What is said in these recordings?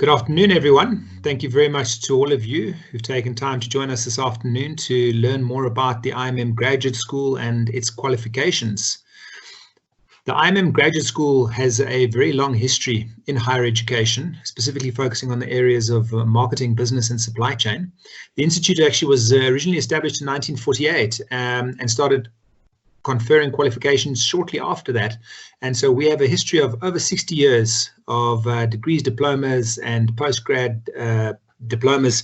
Good afternoon, everyone. Thank you very much to all of you who've taken time to join us this afternoon to learn more about the IMM Graduate School and its qualifications. The IMM Graduate School has a very long history in higher education, specifically focusing on the areas of marketing, business, and supply chain. The institute actually was originally established in 1948 and started conferring qualifications shortly after that. And so we have a history of over 60 years of degrees, diplomas, and postgrad diplomas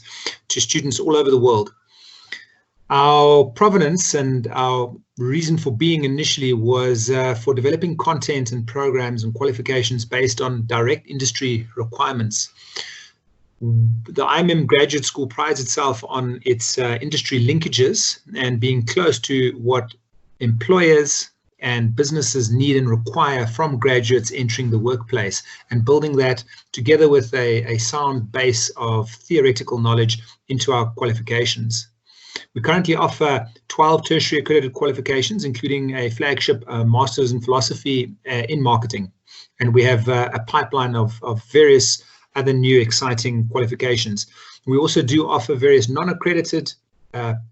to students all over the world. Our provenance and our reason for being initially was for developing content and programs and qualifications based on direct industry requirements. The IMM Graduate School prides itself on its industry linkages and being close to what employers and businesses need and require from graduates entering the workplace, and building that together with a sound base of theoretical knowledge into our qualifications. We currently offer 12 tertiary accredited qualifications, including a flagship Master's in Philosophy in Marketing. And we have a pipeline of various other new exciting qualifications. We also do offer various non-accredited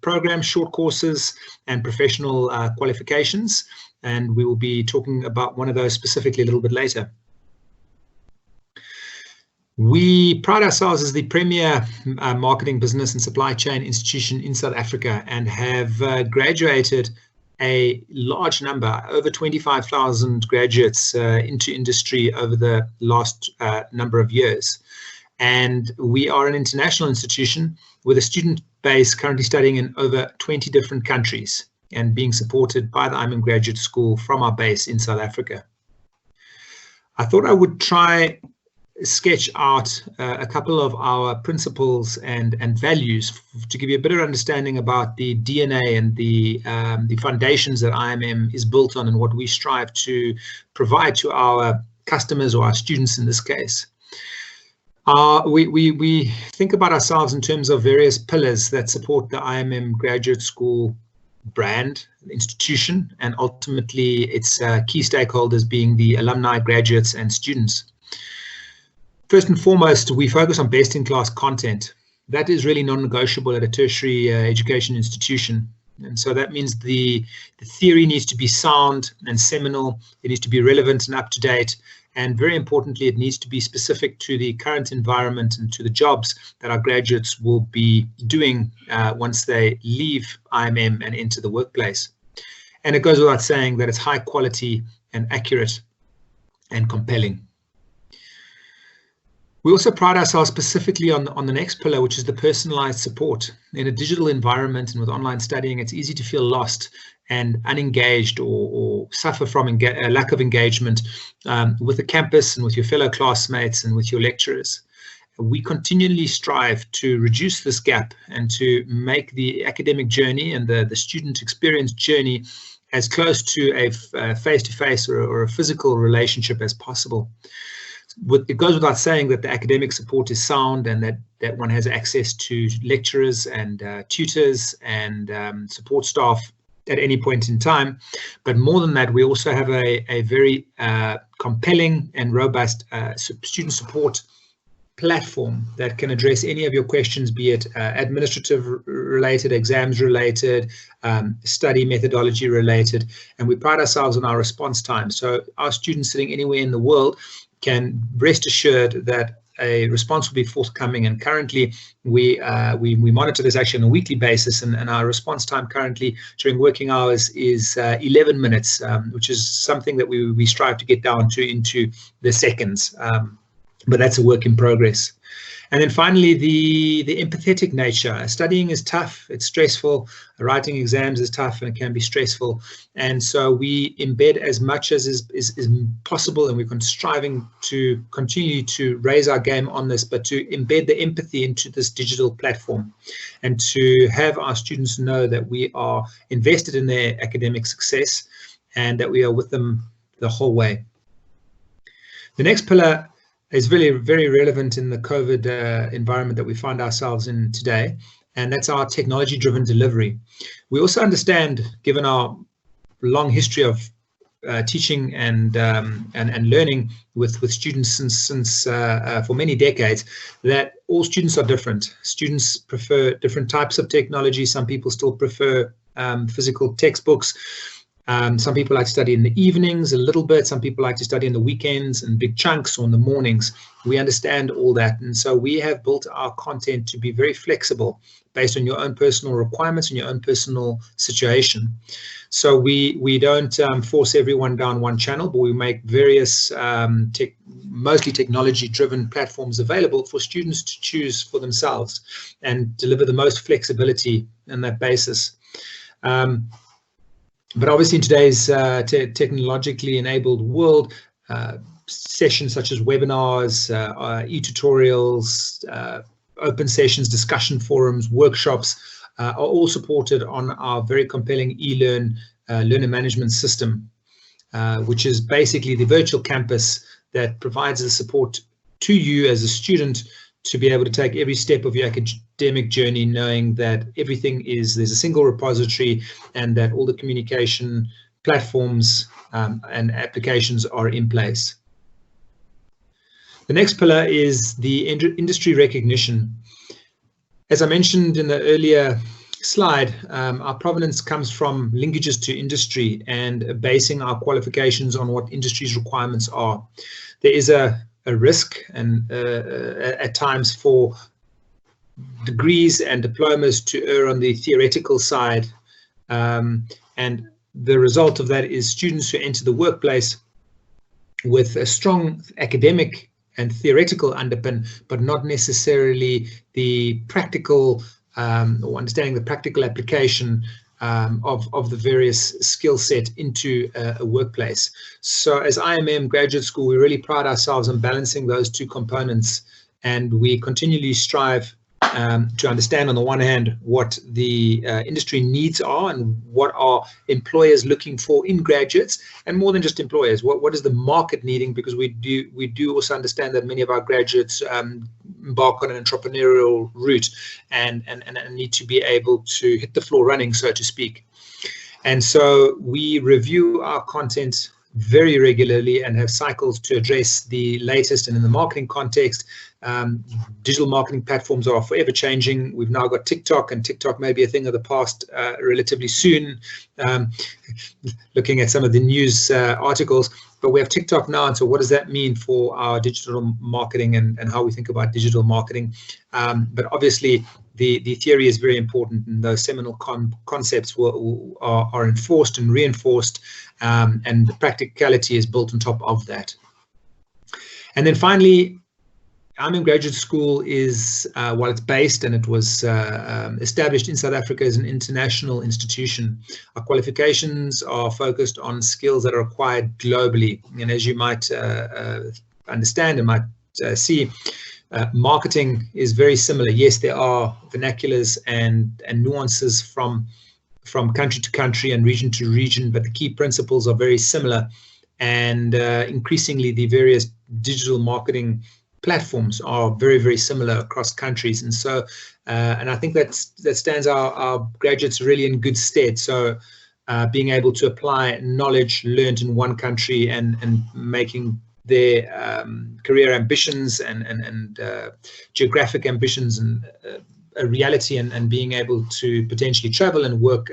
programs, short courses, and professional qualifications. And we will be talking about one of those specifically a little bit later. We pride ourselves as the premier marketing, business, and supply chain institution in South Africa, and have graduated a large number, over 25,000 graduates into industry over the last number of years. And we are an international institution with a student base currently studying in over 20 different countries and being supported by the IMM Graduate School from our base in South Africa. I thought I would try sketch out a couple of our principles and values to give you a better understanding about the DNA and the foundations that IMM is built on and what we strive to provide to our customers, or our students in this case. We think about ourselves in terms of various pillars that support the IMM Graduate School brand, institution, and ultimately its key stakeholders being the alumni, graduates, and students. First and foremost, we focus on best-in-class content. That is really non-negotiable at a tertiary education institution. And so that means the theory needs to be sound and seminal. It needs to be relevant and up-to-date. And very importantly, it needs to be specific to the current environment and to the jobs that our graduates will be doing once they leave IMM and enter the workplace. And it goes without saying that it's high quality and accurate and compelling. We also pride ourselves specifically on the next pillar, which is the personalized support. In a digital environment and with online studying, it's easy to feel lost and unengaged or suffer from a lack of engagement with the campus and with your fellow classmates and with your lecturers. We continually strive to reduce this gap and to make the academic journey and the student experience journey as close to a face-to-face or a physical relationship as possible. It goes without saying that the academic support is sound and that one has access to lecturers and tutors and support staff at any point in time. But more than that, we also have a very compelling and robust student support platform that can address any of your questions, be it administrative related, exams related, study methodology related. And we pride ourselves on our response time. So our students sitting anywhere in the world can rest assured that a response will be forthcoming. And currently we monitor this actually on a weekly basis, and our response time currently during working hours is 11 minutes, which is something that we strive to get down to into the seconds, but that's a work in progress. And then finally, the empathetic nature. Studying is tough, it's stressful, writing exams is tough and it can be stressful. And so we embed as much as is possible, and we're striving to continue to raise our game on this, but to embed the empathy into this digital platform and to have our students know that we are invested in their academic success and that we are with them the whole way. The next pillar is really very relevant in the COVID environment that we find ourselves in today, and that's our technology-driven delivery. We also understand, given our long history of teaching and learning with students since for many decades, that all students are different. Students prefer different types of technology. Some people still prefer physical textbooks. Some people like to study in the evenings a little bit. Some people like to study in the weekends and big chunks, or in the mornings. We understand all that. And so we have built our content to be very flexible based on your own personal requirements and your own personal situation. So we don't force everyone down one channel, but we make various mostly technology-driven platforms available for students to choose for themselves and deliver the most flexibility on that basis. But obviously in today's technologically enabled world, sessions such as webinars, e-tutorials, open sessions, discussion forums, workshops are all supported on our very compelling eLearn learner management system, which is basically the virtual campus that provides the support to you as a student to be able to take every step of your academic journey, knowing that there's a single repository and that all the communication platforms and applications are in place. The next pillar is the industry recognition. As I mentioned in the earlier slide, our provenance comes from linkages to industry and basing our qualifications on what industry's requirements are. There is a risk and at times for degrees and diplomas to err on the theoretical side, and the result of that is students who enter the workplace with a strong academic and theoretical underpin, but not necessarily the practical or understanding the practical application of the various skill set into a workplace. So as IMM Graduate School, we really pride ourselves on balancing those two components, and we continually strive to understand, on the one hand, what the industry needs are and what are employers looking for in graduates, and more than just employers, what is the market needing, because we do also understand that many of our graduates embark on an entrepreneurial route and need to be able to hit the floor running, so to speak. And so we review our content very regularly and have cycles to address the latest. And in the marketing context, digital marketing platforms are forever changing. We've now got TikTok, and TikTok may be a thing of the past relatively soon, looking at some of the news articles. But we have TikTok now, and so what does that mean for our digital marketing and how we think about digital marketing? But obviously, the theory is very important, and those seminal concepts are enforced and reinforced, and the practicality is built on top of that. And then finally, IMM Graduate School is, while it's based and it was established in South Africa as an international institution, our qualifications are focused on skills that are acquired globally. And as you might understand and might see, marketing is very similar. Yes, there are vernaculars and nuances from country to country and region to region, but the key principles are very similar. And increasingly, the various digital marketing platforms are very, very similar across countries. And so, and I think that stands our graduates really in good stead. So being able to apply knowledge learned in one country and making their career ambitions and geographic ambitions and a reality, and being able to potentially travel and work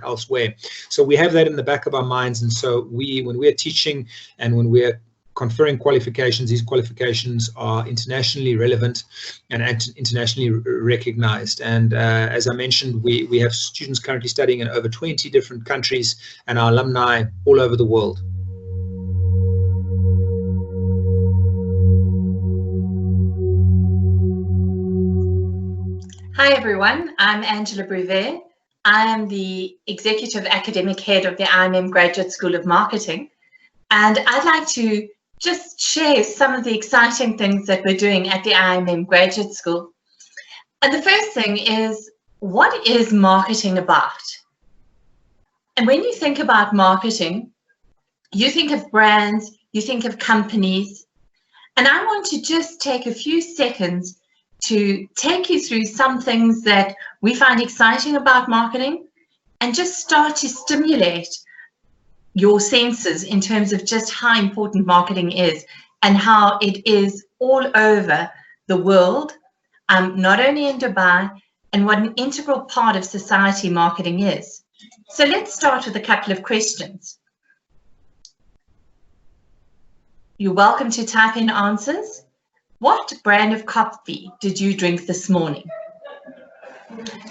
elsewhere. So we have that in the back of our minds. And so when we're teaching and when we're conferring qualifications, these qualifications are internationally relevant and internationally recognized. And as I mentioned, we have students currently studying in over 20 different countries, and our alumni all over the world. Hi everyone, I'm Angela Brevet. I am the Executive Academic Head of the IMM Graduate School of Marketing, and I'd like to just share some of the exciting things that we're doing at the IMM Graduate School. And the first thing is, what is marketing about? And when you think about marketing, you think of brands, you think of companies, and I want to just take a few seconds to take you through some things that we find exciting about marketing and just start to stimulate your senses in terms of just how important marketing is and how it is all over the world, not only in Dubai, and what an integral part of society marketing is. So let's start with a couple of questions. You're welcome to type in answers. What brand of coffee did you drink this morning?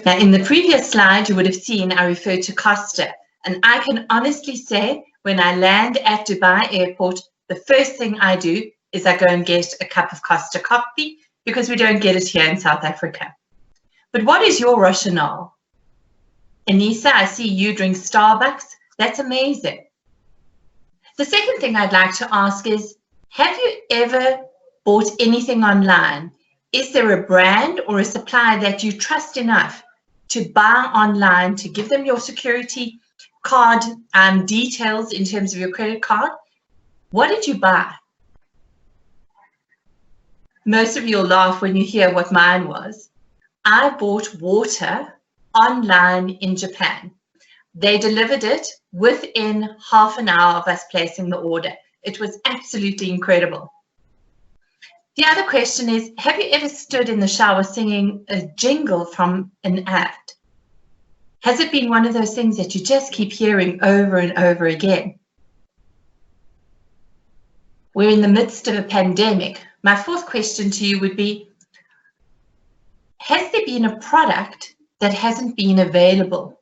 Now, in the previous slide, you would have seen I referred to Costa. And I can honestly say, when I land at Dubai Airport, the first thing I do is I go and get a cup of Costa coffee, because we don't get it here in South Africa. But what is your rationale? Anissa, I see you drink Starbucks. That's amazing. The second thing I'd like to ask is, have you ever bought anything online? Is there a brand or a supplier that you trust enough to buy online, to give them your security card details in terms of your credit card? What did you buy? Most of you will laugh when you hear what mine was. I bought water online in Japan. They delivered it within half an hour of us placing the order. It was absolutely incredible. The other question is, have you ever stood in the shower singing a jingle from an ad? Has it been one of those things that you just keep hearing over and over again? We're in the midst of a pandemic. My fourth question to you would be, has there been a product that hasn't been available?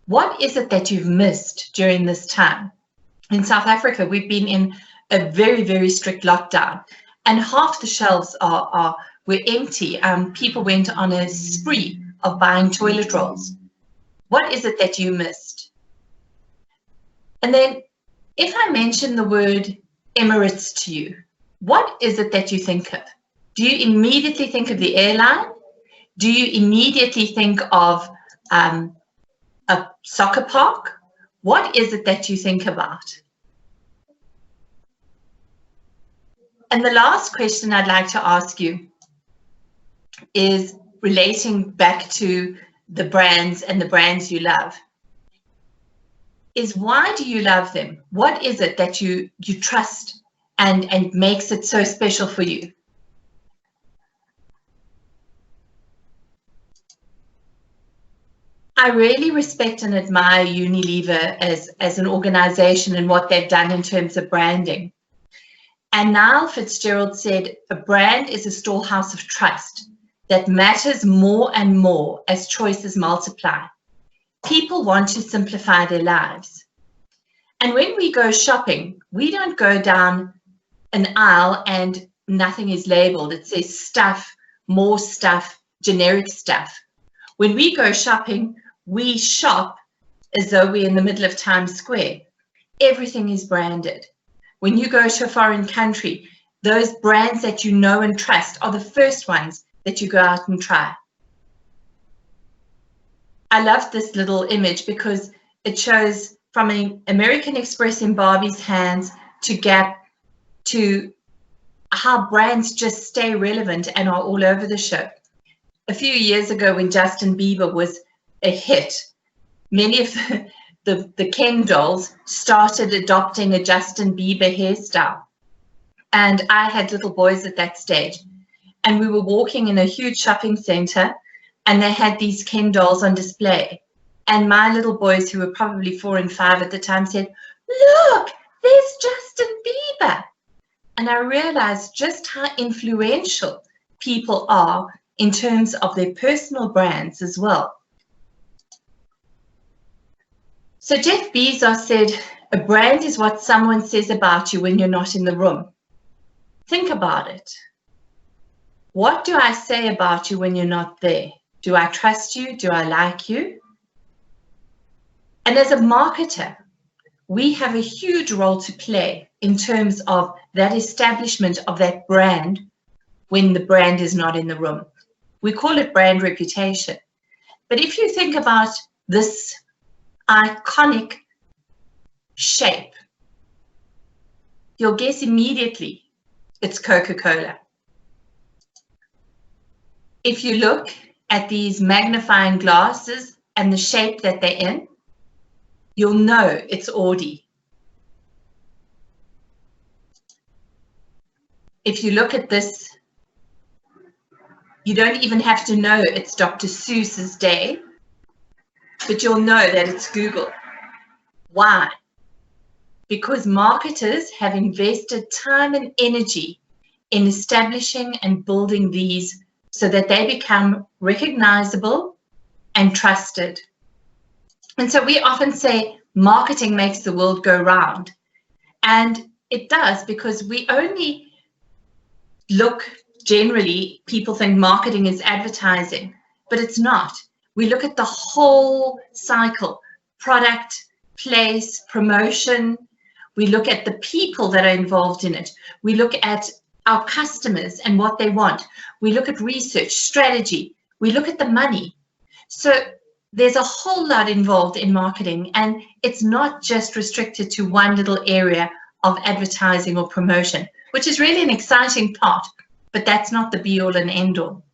What is it that you've missed during this time? In South Africa, we've been in a very, very strict lockdown, and half the shelves were empty. People went on a spree of buying toilet rolls. What is it that you missed? And then if I mention the word Emirates to you, what is it that you think of? Do you immediately think of the airline? Do you immediately think of a soccer park? What is it that you think about? And the last question I'd like to ask you is relating back to the brands and the brands you love, is why do you love them? What is it that you trust and makes it so special for you? I really respect and admire Unilever as an organization and what they've done in terms of branding. And Niall Fitzgerald said, a brand is a storehouse of trust that matters more and more as choices multiply. People want to simplify their lives. And when we go shopping, we don't go down an aisle and nothing is labeled. It says stuff, more stuff, generic stuff. When we go shopping, we shop as though we're in the middle of Times Square. Everything is branded. When you go to a foreign country, those brands that you know and trust are the first ones that you go out and try. I love this little image because it shows from an American Express in Barbie's hands to Gap to how brands just stay relevant and are all over the show. A few years ago when Justin Bieber was a hit, many of the Ken dolls started adopting a Justin Bieber hairstyle. And I had little boys at that stage. And we were walking in a huge shopping center and they had these Ken dolls on display. And my little boys, who were probably 4 and 5 at the time, said, "Look, there's Justin Bieber." And I realized just how influential people are in terms of their personal brands as well. So Jeff Bezos said, a brand is what someone says about you when you're not in the room. Think about it. What do I say about you when you're not there? Do I trust you? Do I like you? And as a marketer, we have a huge role to play in terms of that establishment of that brand when the brand is not in the room. We call it brand reputation. But if you think about this iconic shape, you'll guess immediately it's Coca-Cola. If you look at these magnifying glasses and the shape that they're in, you'll know it's Audi. If you look at this, you don't even have to know it's Dr. Seuss's day, but you'll know that it's Google. Why? Because marketers have invested time and energy in establishing and building these so that they become recognizable and trusted. And so we often say marketing makes the world go round. And it does, because we only look, generally, people think marketing is advertising, but it's not. We look at the whole cycle: product, place, promotion. We look at the people that are involved in it. We look at our customers and what they want. We look at research, strategy. We look at the money. So there's a whole lot involved in marketing, and it's not just restricted to one little area of advertising or promotion, which is really an exciting part, but that's not the be all and end all.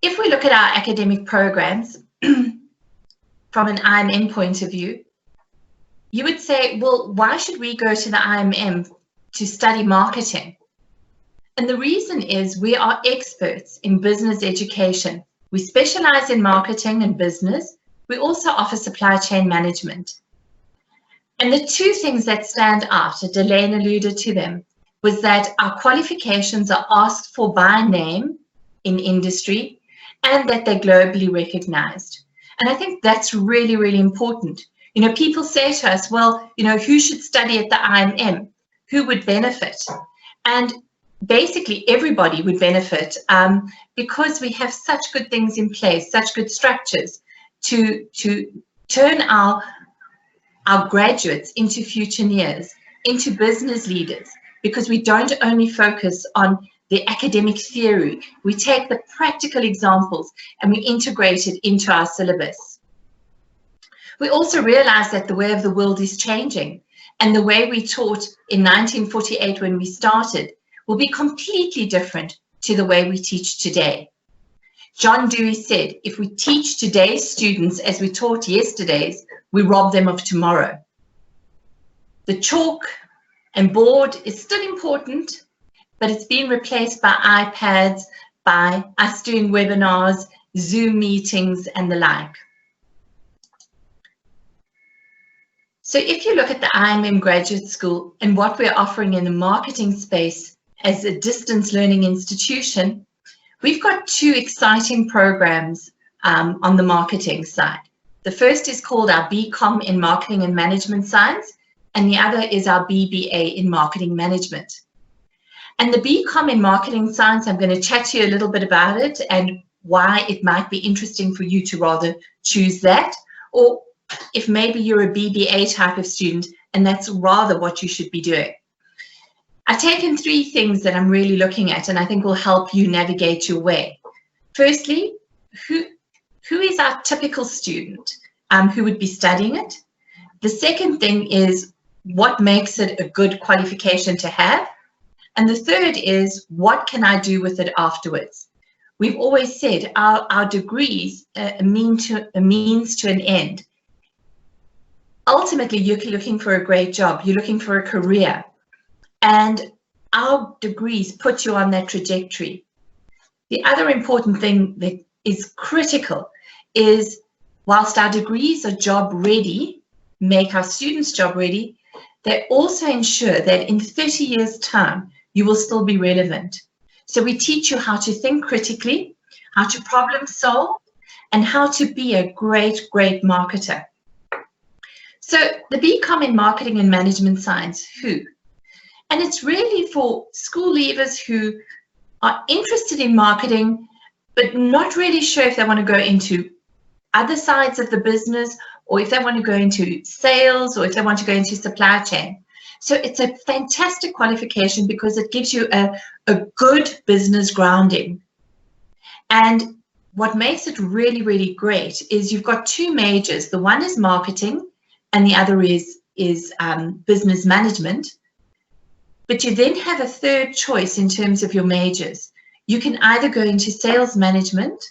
If we look at our academic programs from an IMM point of view, you would say, well, why should we go to the IMM to study marketing? And the reason is we are experts in business education. We specialize in marketing and business. We also offer supply chain management. And the two things that stand out, Delane alluded to them, was that our qualifications are asked for by name in industry and that they're globally recognized. And I think that's really, really important. You know, people say to us, well, you know, who should study at the IMM? Who would benefit? And basically everybody would benefit because we have such good things in place, such good structures to turn our graduates into futureneers, into business leaders, because we don't only focus on the academic theory. We take the practical examples and we integrate it into our syllabus. We also realize that the way of the world is changing, and the way we taught in 1948 when we started will be completely different to the way we teach today. John Dewey said, if we teach today's students as we taught yesterday's, we rob them of tomorrow. The chalk and board is still important, but it's been replaced by iPads, by us doing webinars, Zoom meetings, and the like. So if you look at the IMM Graduate School and what we're offering in the marketing space as a distance learning institution, we've got two exciting programs on the marketing side. The first is called our BCom in Marketing and Management Science, and the other is our BBA in Marketing Management. And the BCom in Marketing Science, I'm going to chat to you a little bit about it and why it might be interesting for you to rather choose that, or if maybe you're a BBA type of student and that's rather what you should be doing. I've taken three things that I'm really looking at and I think will help you navigate your way. Firstly, who is our typical student who would be studying it? The second thing is what makes it a good qualification to have? And the third is what can I do with it afterwards? We've always said our degrees are a means to an end. Ultimately, you're looking for a great job. You're looking for a career. And our degrees put you on that trajectory. The other important thing that is critical is whilst our degrees are job ready, make our students job ready, they also ensure that in 30 years' time, you will still be relevant. So we teach you how to think critically, how to problem solve, and how to be a great, great marketer. So the BCom in Marketing and Management Science, who? And it's really for school leavers who are interested in marketing, but not really sure if they want to go into other sides of the business, or if they want to go into sales, or if they want to go into supply chain. So it's a fantastic qualification because it gives you a good business grounding. And what makes it really, really great is you've got two majors. The one is marketing and the other is business management. But you then have a third choice in terms of your majors. You can either go into sales management,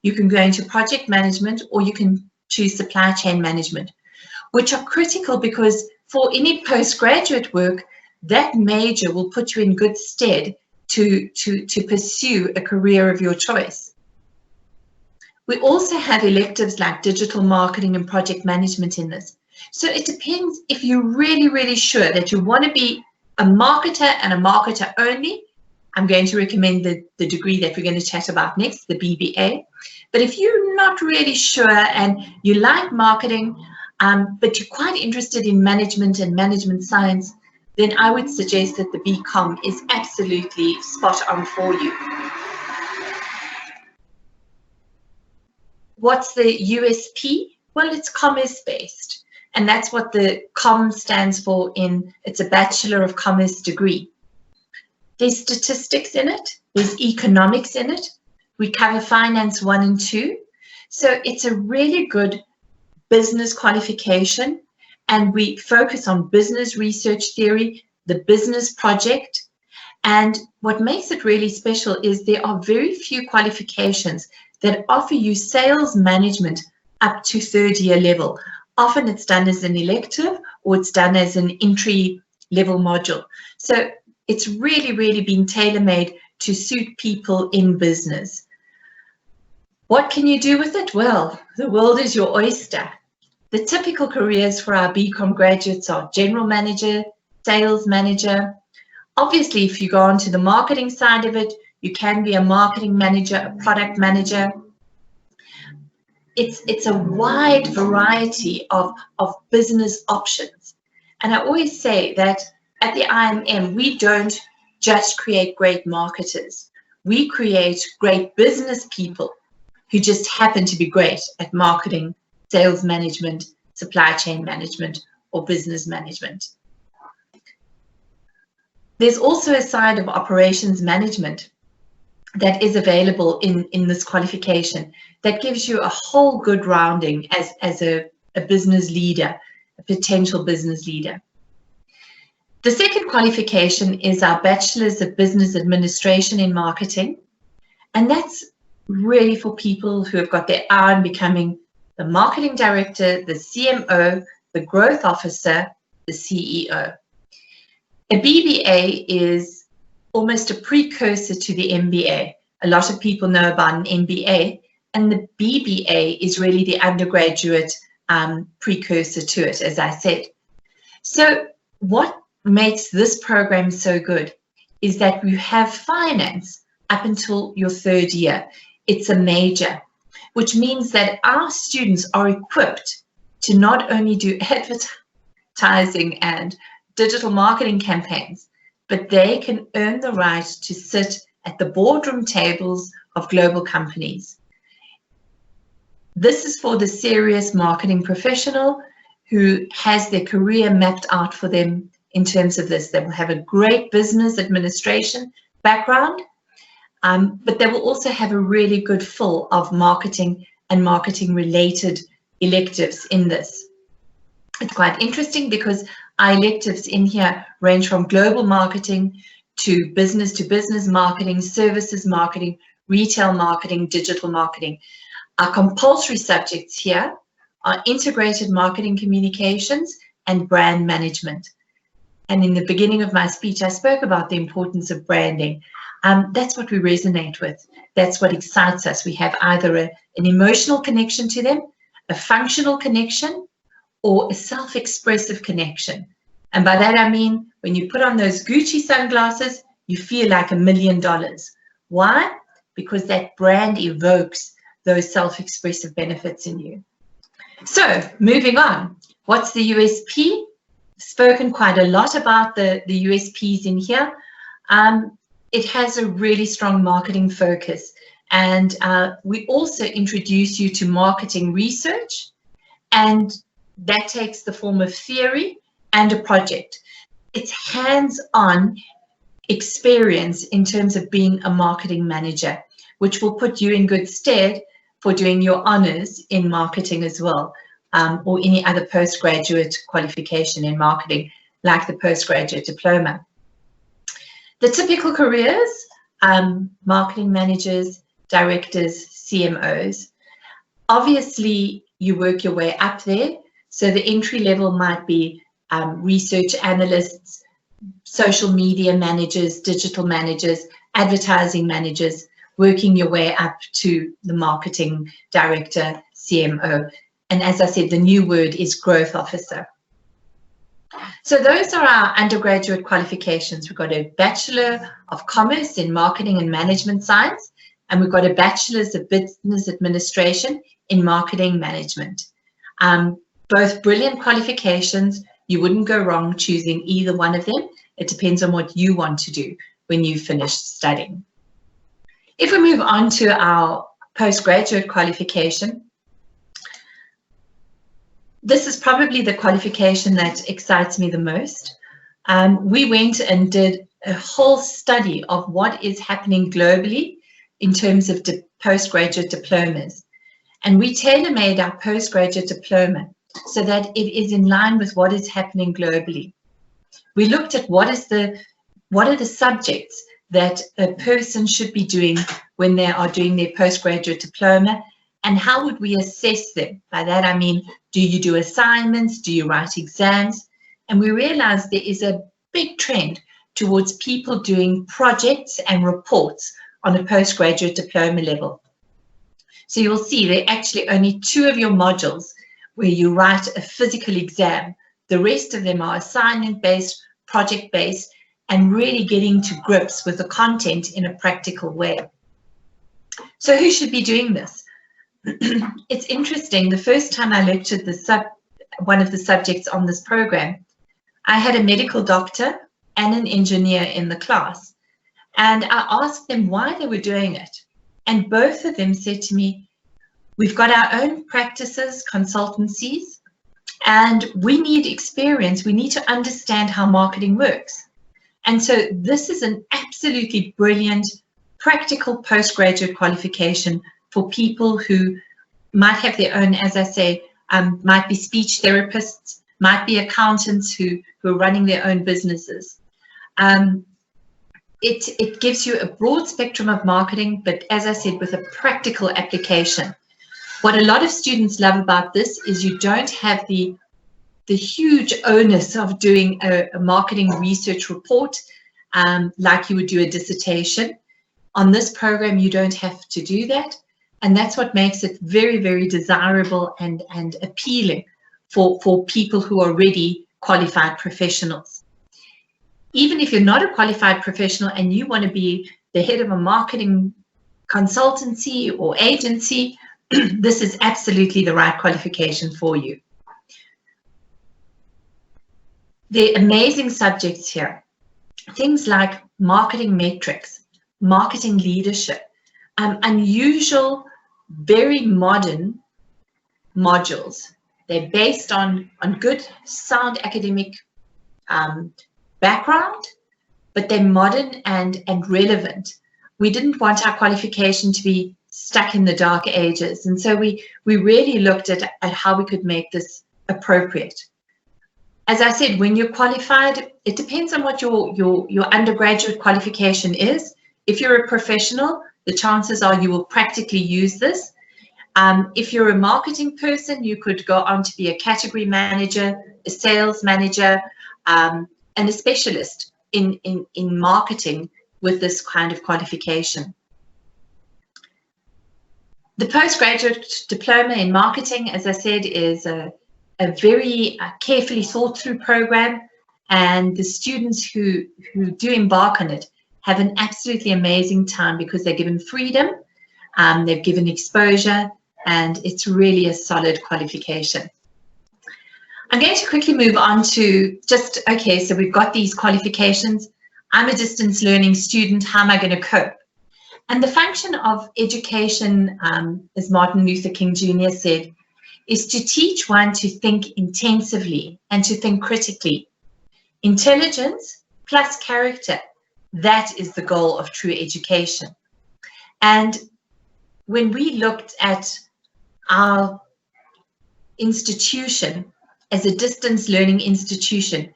You can go into project management, or you can choose supply chain management, which are critical because for any postgraduate work, that major will put you in good stead to pursue a career of your choice. We also have electives like digital marketing and project management in this. So it depends if you're really, really sure that you want to be a marketer and a marketer only. I'm going to recommend the degree that we're going to chat about next, the BBA. But if you're not really sure and you like marketing, but you're quite interested in management and management science, then I would suggest that the BCom is absolutely spot on for you. What's the USP? Well, it's commerce-based, and that's what the COM stands for it's a Bachelor of Commerce degree. There's statistics in it, there's economics in it, we cover finance 1 and 2, so it's a really good business qualification, and we focus on business research theory, the business project. And what makes it really special is there are very few qualifications that offer you sales management up to 3rd year level. Often it's done as an elective, or it's done as an entry level module. So it's really, really been tailor-made to suit people in business. What can you do with it? Well, the world is your oyster. The typical careers for our BCom graduates are general manager, sales manager. Obviously, if you go on to the marketing side of it, you can be a marketing manager, a product manager. It's a wide variety of business options. And I always say that at the IMM, we don't just create great marketers. We create great business people who just happen to be great at marketing, sales management, supply chain management, or business management. There's also a side of operations management that is available in this qualification that gives you a whole good rounding as a business leader, a potential business leader. The second qualification is our Bachelor's of Business Administration in Marketing, and that's really for people who have got their eye on becoming the marketing director, the CMO, the growth officer, the CEO. A BBA is almost a precursor to the MBA. A lot of people know about an MBA, and the BBA is really the undergraduate precursor to it, as I said. So what makes this program so good is that you have finance up until your 3rd year. It's a major, which means that our students are equipped to not only do advertising and digital marketing campaigns, but they can earn the right to sit at the boardroom tables of global companies. This is for the serious marketing professional who has their career mapped out for them in terms of this. They will have a great business administration background, but they will also have a really good full of marketing and marketing related electives in this. It's quite interesting because our electives in here range from global marketing to business marketing, services marketing, retail marketing, digital marketing. Our compulsory subjects here are integrated marketing communications and brand management. And in the beginning of my speech, I spoke about the importance of branding. That's what we resonate with. That's what excites us. We have either an emotional connection to them, a functional connection, or a self-expressive connection. And by that I mean, when you put on those Gucci sunglasses, you feel like $1 million. Why? Because that brand evokes those self-expressive benefits in you. So moving on, what's the USP? Spoken quite a lot about the USPs in here. It has a really strong marketing focus, and we also introduce you to marketing research, and that takes the form of theory and a project. It's hands-on experience in terms of being a marketing manager, which will put you in good stead for doing your honors in marketing as well, or any other postgraduate qualification in marketing, like the postgraduate diploma. The typical careers, marketing managers, directors, CMOs. Obviously, you work your way up there. So the entry level might be research analysts, social media managers, digital managers, advertising managers, working your way up to the marketing director, CMO. And as I said, the new word is growth officer. So those are our undergraduate qualifications. We've got a Bachelor of Commerce in Marketing and Management Science, and we've got a Bachelor's of Business Administration in Marketing Management. Both brilliant qualifications. You wouldn't go wrong choosing either one of them. It depends on what you want to do when you finish studying. If we move on to our postgraduate qualification, this is probably the qualification that excites me the most. We went and did a whole study of what is happening globally in terms of postgraduate diplomas. And we tailor-made our postgraduate diploma so that it is in line with what is happening globally. We looked at what are the subjects that a person should be doing when they are doing their postgraduate diploma, and how would we assess them? By that I mean, do you do assignments? Do you write exams? And we realized there is a big trend towards people doing projects and reports on a postgraduate diploma level. So you'll see there are actually only 2 of your modules where you write a physical exam. The rest of them are assignment-based, project-based, and really getting to grips with the content in a practical way. So who should be doing this? It's interesting. The first time I lectured one of the subjects on this program, I had a medical doctor and an engineer in the class. And I asked them why they were doing it. And both of them said to me, we've got our own practices, consultancies, and we need experience. We need to understand how marketing works. And so this is an absolutely brilliant practical postgraduate qualification for people who might have their own, as I say, might be speech therapists, might be accountants who are running their own businesses. It gives you a broad spectrum of marketing, but as I said, with a practical application. What a lot of students love about this is you don't have the huge onus of doing a marketing research report like you would do a dissertation. On this program, you don't have to do that. And that's what makes it very, very desirable and appealing for people who are already qualified professionals. Even if you're not a qualified professional and you want to be the head of a marketing consultancy or agency, this is absolutely the right qualification for you. The amazing subjects here, things like marketing metrics, marketing leadership, unusual, very modern modules. They're based on good, sound academic background, but they're modern and relevant. We didn't want our qualification to be stuck in the dark ages, and so we really looked at how we could make this appropriate. As I said, when you're qualified, it depends on what your undergraduate qualification is. If you're a professional, the chances are you will practically use this. If you're a marketing person, you could go on to be a category manager, a sales manager, and a specialist in marketing with this kind of qualification. The postgraduate diploma in marketing, as I said, is a very carefully thought through program, and the students who do embark on it have an absolutely amazing time because they're given freedom, they've given exposure, and it's really a solid qualification. I'm going to quickly move on to just, okay, so we've got these qualifications. I'm a distance learning student. How am I going to cope? And the function of education, as Martin Luther King Jr. said, is to teach one to think intensively and to think critically. Intelligence plus character, that is the goal of true education. And when we looked at our institution as a distance learning institution,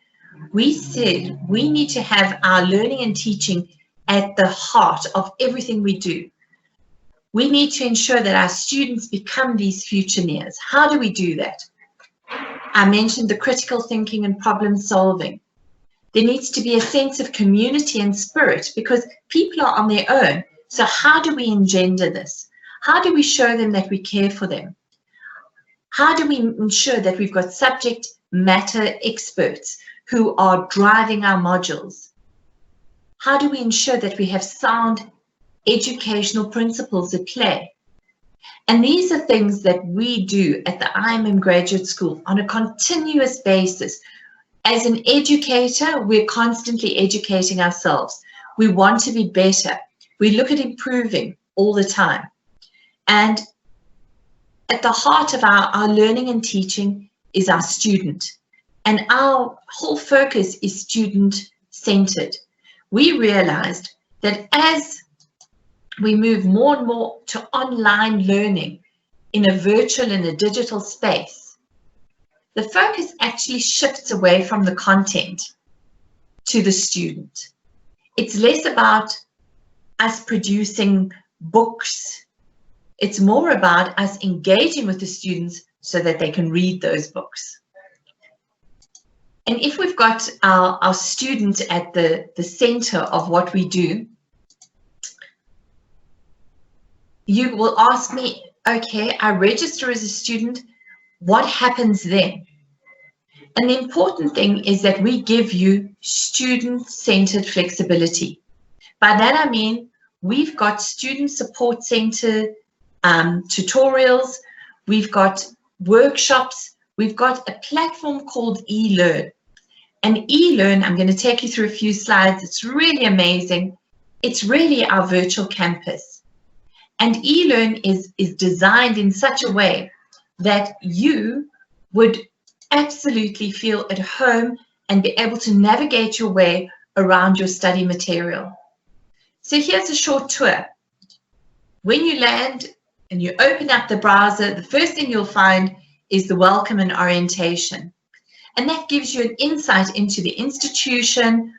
we said we need to have our learning and teaching at the heart of everything we do. We need to ensure that our students become these futureneers. How do we do that? I mentioned the critical thinking and problem solving. There needs to be a sense of community and spirit because people are on their own. So how do we engender this? How do we show them that we care for them? How do we ensure that we've got subject matter experts who are driving our modules? How do we ensure that we have sound educational principles at play? And these are things that we do at the IMM Graduate School on a continuous basis. As an educator, we're constantly educating ourselves. We want to be better. We look at improving all the time. And at the heart of our learning and teaching is our student. And our whole focus is student-centered. We realized that as we move more and more to online learning in a virtual and a digital space, the focus actually shifts away from the content to the student. It's less about us producing books. It's more about us engaging with the students so that they can read those books. And if we've got our students at the center of what we do, you will ask me, okay, I register as a student, what happens then? And the important thing is that we give you student-centered flexibility. By that I mean, we've got student support center tutorials, we've got workshops, we've got a platform called eLearn. And eLearn, I'm going to take you through a few slides. It's really amazing. It's really our virtual campus. And eLearn is designed in such a way that you would absolutely feel at home and be able to navigate your way around your study material. So here's a short tour. When you land and you open up the browser, the first thing you'll find is the welcome and orientation. And that gives you an insight into the institution,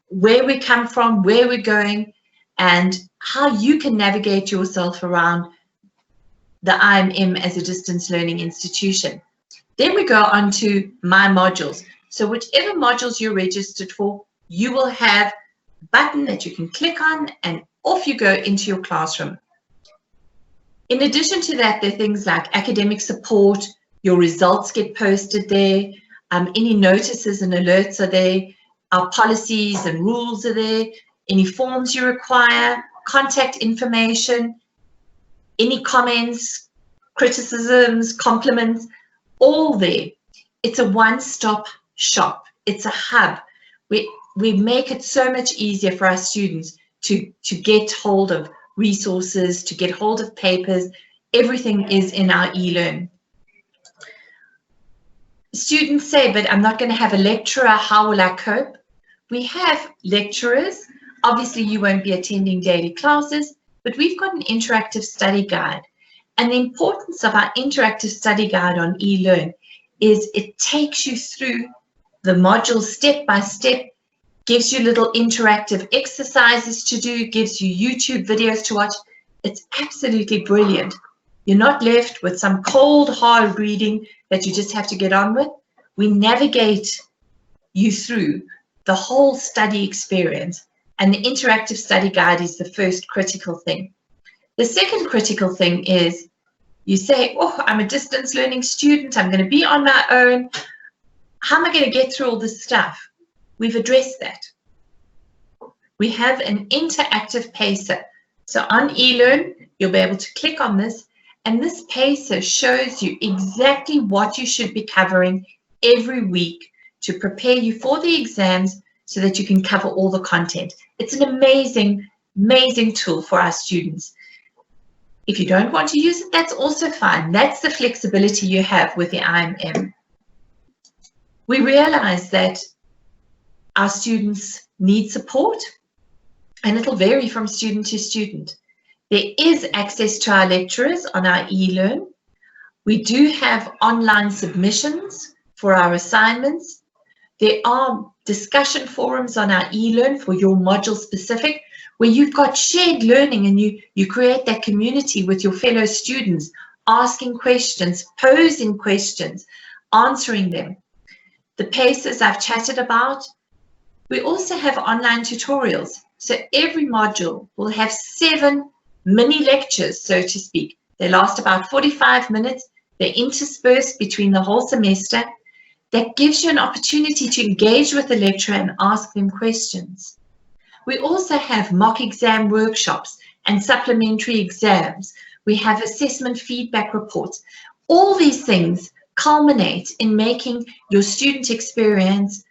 where we come from, where we're going, and how you can navigate yourself around the IMM as a distance learning institution. Then we go on to My Modules. So whichever modules you're registered for, you will have a button that you can click on and off you go into your classroom. In addition to that, there are things like academic support, your results get posted there, any notices and alerts are there, our policies and rules are there, any forms you require, contact information, any comments, criticisms, compliments, all there. It's a one-stop shop. It's a hub. We make it so much easier for our students to get hold of resources, to get hold of papers. Everything is in our eLearn. Students say, but I'm not going to have a lecturer. How will I cope? We have lecturers. Obviously, you won't be attending daily classes, but we've got an interactive study guide. And the importance of our interactive study guide on eLearn is it takes you through the modules step by step, gives you little interactive exercises to do, gives you YouTube videos to watch. It's absolutely brilliant. You're not left with some cold, hard reading that you just have to get on with. We navigate you through the whole study experience, and the interactive study guide is the first critical thing. The second critical thing is you say, oh, I'm a distance learning student, I'm going to be on my own. How am I going to get through all this stuff? We've addressed that. We have an interactive pacer. So on eLearn, you'll be able to click on this, and this pacer shows you exactly what you should be covering every week to prepare you for the exams so that you can cover all the content. It's an amazing, amazing tool for our students. If you don't want to use it, that's also fine. That's the flexibility you have with the IMM. We realize that our students need support, and it'll vary from student to student. There is access to our lecturers on our eLearn. We do have online submissions for our assignments. There are discussion forums on our eLearn for your module specific, where you've got shared learning and you create that community with your fellow students, asking questions, posing questions, answering them. The paces I've chatted about. We also have online tutorials. So every module will have 7 mini lectures, so to speak. They last about 45 minutes. They're interspersed between the whole semester. That gives you an opportunity to engage with the lecturer and ask them questions. We also have mock exam workshops and supplementary exams. We have assessment feedback reports. All these things culminate in making your student experience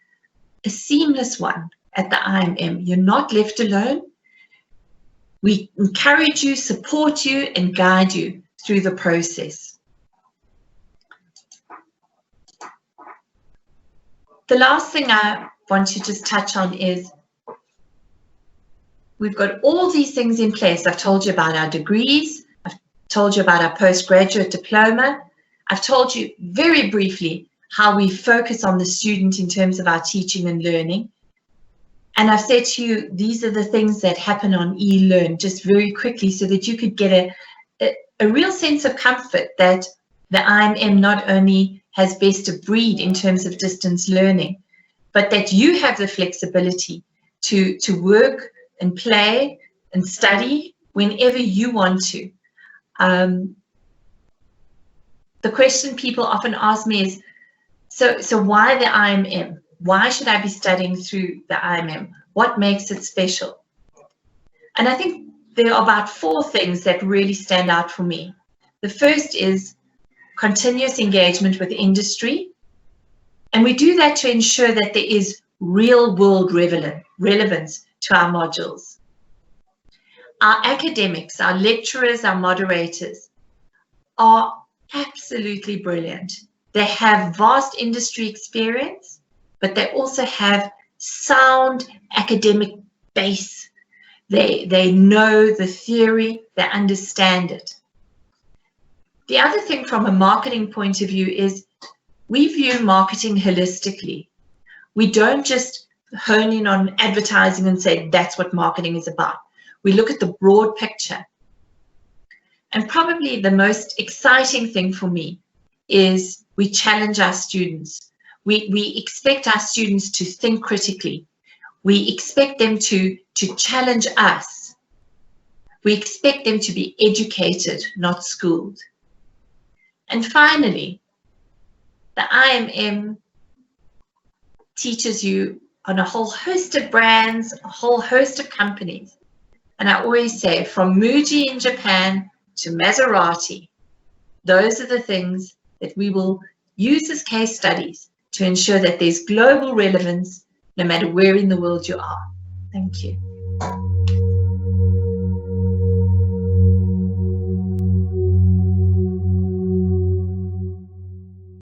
a seamless one at the IMM. You're not left alone. We encourage you, support you, and guide you through the process. The last thing I want to just touch on is we've got all these things in place. I've told you about our degrees. I've told you about our postgraduate diploma. I've told you very briefly how we focus on the student in terms of our teaching and learning. And I've said to you, these are the things that happen on eLearn, just very quickly, so that you could get a real sense of comfort that the IMM not only has best of breed in terms of distance learning, but that you have the flexibility to work and play and study whenever you want to. The question people often ask me is, so why the IMM? Why should I be studying through the IMM? What makes it special? And I think there are about 4 things that really stand out for me. The first is continuous engagement with industry. And we do that to ensure that there is real-world relevance to our modules. Our academics, our lecturers, our moderators are absolutely brilliant. They have vast industry experience, but they also have sound academic base. They know the theory, they understand it. The other thing from a marketing point of view is we view marketing holistically. We don't just hone in on advertising and say that's what marketing is about. We look at the broad picture. And probably the most exciting thing for me is we challenge our students. We expect our students to think critically. We expect them to challenge us. We expect them to be educated, not schooled. And finally, the IMM teaches you on a whole host of brands, a whole host of companies. And I always say, from Muji in Japan to Maserati, those are the things that we will use as case studies to ensure that there's global relevance no matter where in the world you are. Thank you.